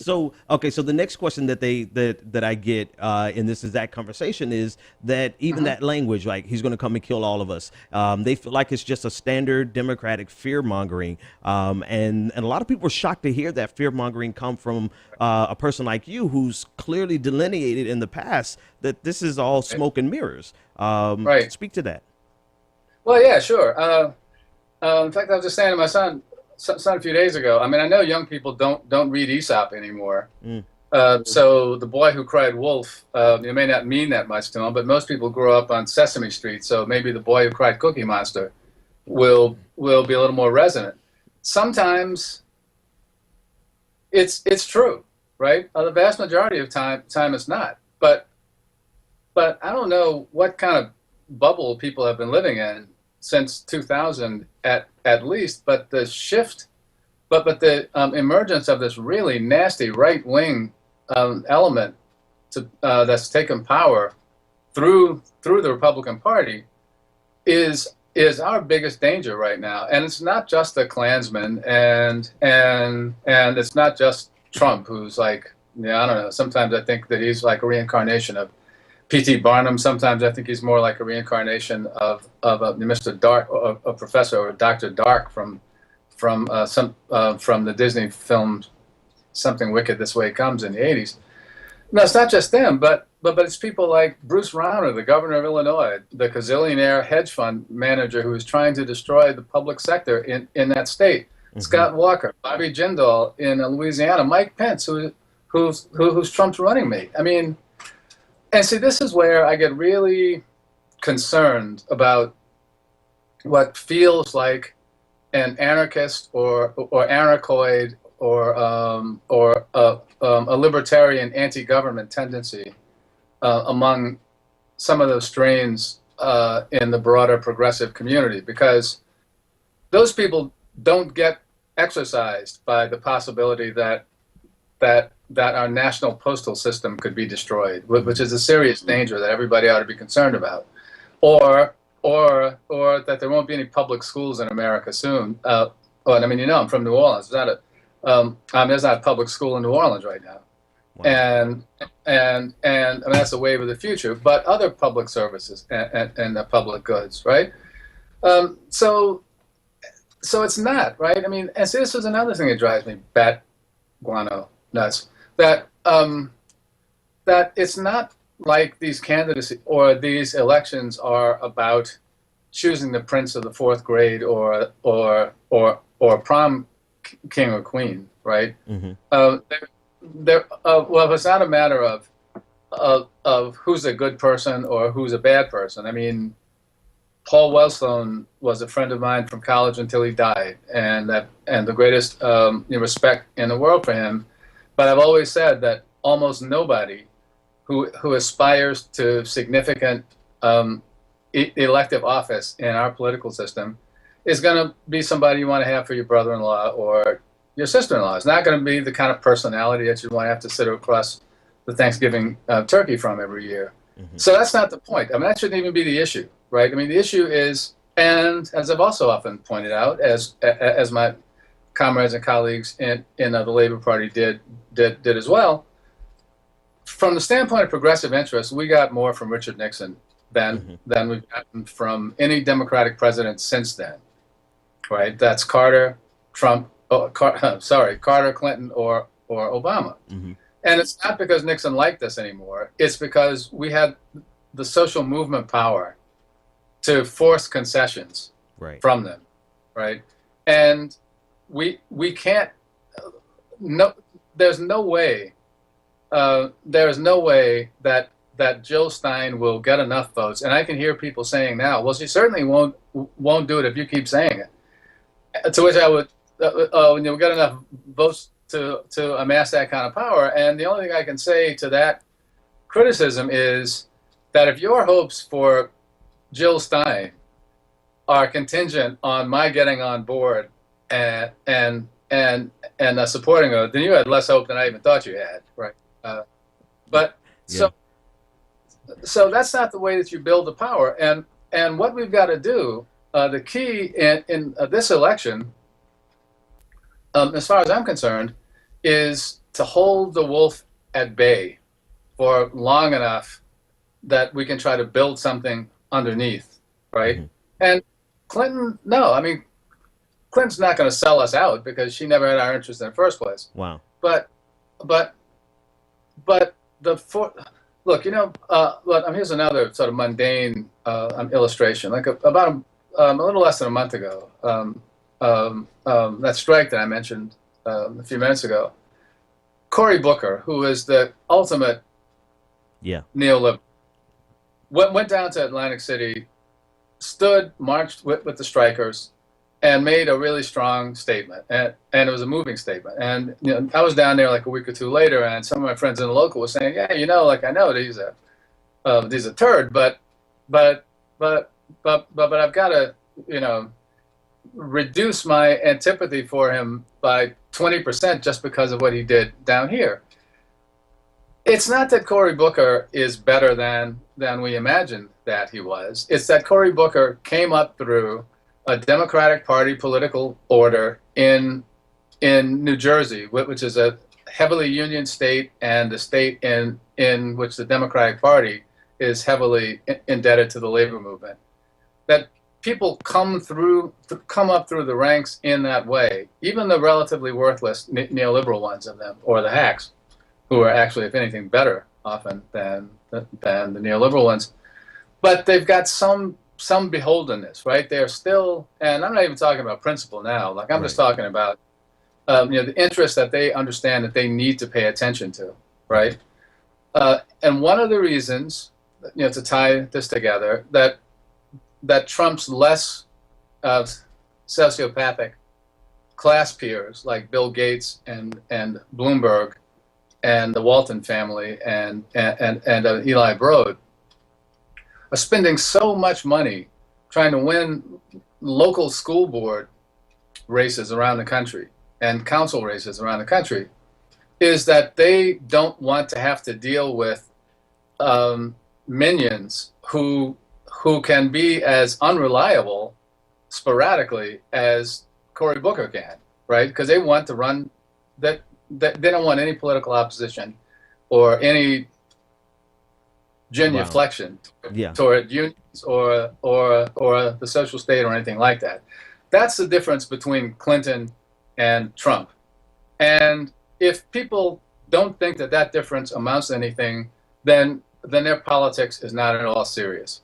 So okay, so the next question that I get in this exact conversation is that even Hmm. that language, like he's going to come and kill all of us, they feel like it's just a standard Democratic fear mongering, and a lot of people are shocked to hear that fear mongering come from a person like you, who's clearly delineated in the past that this is all Right. smoke and mirrors. Right. Speak to that. Well, yeah, sure. In fact, I was just saying to my son a few days ago. I mean, I know young people don't read Aesop anymore. Mm, So the boy who cried wolf, it may not mean that much to him, but most people grew up on Sesame Street, so maybe the boy who cried Cookie Monster will be a little more resonant. Sometimes it's true, right? The vast majority of time it's not. But I don't know what kind of bubble people have been living in since 2000 at least. But the shift, but the emergence of this really nasty right wing element that's taken power through the Republican Party is our biggest danger right now. And it's not just the Klansmen and it's not just Trump, who's like, yeah, I don't know. Sometimes I think that he's like a reincarnation of P.T. Barnum. Sometimes I think he's more like a reincarnation of Mr. Dark, a professor or Dr. Dark from the Disney film Something Wicked This Way Comes in the 80s. No, it's not just them, but it's people like Bruce Rauner, the governor of Illinois, the gazillionaire hedge fund manager who is trying to destroy the public sector in that state. hmm Scott Walker, Bobby Jindal in Louisiana, Mike Pence, who's Trump's running mate. I mean, and see, this is where I get really concerned about what feels like an anarchist or anarchoid or a libertarian anti-government tendency among some of those strains in the broader progressive community, because those people don't get exercised by the possibility that our national postal system could be destroyed, which is a serious danger that everybody ought to be concerned about, or that there won't be any public schools in America soon. Well, I mean, I'm from New Orleans. There's not a public school in New Orleans right now, Wow. and I mean, that's a wave of the future. But other public services and the public goods, right? So it's not right. I mean, and so this is another thing that drives me bat guano nuts. That it's not like these candidates or these elections are about choosing the prince of the fourth grade or prom king or queen, right? hmm Well, it's not a matter of who's a good person or who's a bad person. I mean, Paul Wellstone was a friend of mine from college until he died, and the greatest respect in the world for him. But I've always said that almost nobody who aspires to significant elective office in our political system is going to be somebody you want to have for your brother-in-law or your sister-in-law. It's not going to be the kind of personality that you want to have to sit across the Thanksgiving turkey from every year. hmm So that's not the point. I mean, that shouldn't even be the issue, right? I mean, the issue is, and as I've also often pointed out, as my comrades and colleagues in the Labor Party did as well, from the standpoint of progressive interests, we got more from Richard Nixon hmm than we've gotten from any Democratic president since then, right? That's Carter, Trump, Carter, Clinton, or Obama. hmm And it's not because Nixon liked us anymore. It's because we had the social movement power to force concessions Right. from them, right? And we can't. No, there's no way. There's no way that Jill Stein will get enough votes. And I can hear people saying now, well, she certainly won't do it if you keep saying it. To which I would, you'll get enough votes to amass that kind of power. And the only thing I can say to that criticism is that if your hopes for Jill Stein are contingent on my getting on board and supporting her, then you had less hope than I even thought you had, right? Uh, but Yeah. so that's not the way that you build the power. And what we've got to do, the key in this election, as far as I'm concerned, is to hold the wolf at bay for long enough that we can try to build something underneath, right? And Clinton, no, I mean, Clinton's not going to sell us out because she never had our interest in the first place. Wow. But look, you know, look, here's another sort of mundane illustration. Like about a little less than a month ago, that strike that I mentioned a few minutes ago, Cory Booker, who is the ultimate neoliberal, went down to Atlantic City, marched with the strikers, and made a really strong statement, and it was a moving statement. And you know, I was down there like a week or two later, and some of my friends in the local were saying, "Yeah, you know, like I know that he's a turd, but I've got to, you know, reduce my antipathy for him by 20% just because of what he did down here." It's not that Cory Booker is better than we imagined that he was. It's that Cory Booker came up through a Democratic Party political order in New Jersey, which is a heavily union state and a state in which the Democratic Party is heavily indebted to the labor movement. That people come up through the ranks in that way, even the relatively worthless neoliberal ones of them, or the hacks, who are actually, if anything, better often than the neoliberal ones. But they've got some beholdenness, right? They're still, and I'm not even talking about principle now. Like I'm just talking about, you know, the interest that they understand that they need to pay attention to, right? And one of the reasons, you know, to tie this together, that Trump's less sociopathic class peers like Bill Gates and Bloomberg and the Walton family and Eli Broad are spending so much money trying to win local school board races around the country and council races around the country is that they don't want to have to deal with minions who can be as unreliable sporadically as Cory Booker can, right? Because they want to run that they don't want any political opposition or any genuflection toward unions or the social state or anything like that. That's the difference between Clinton and Trump. And if people don't think that difference amounts to anything, then their politics is not at all serious.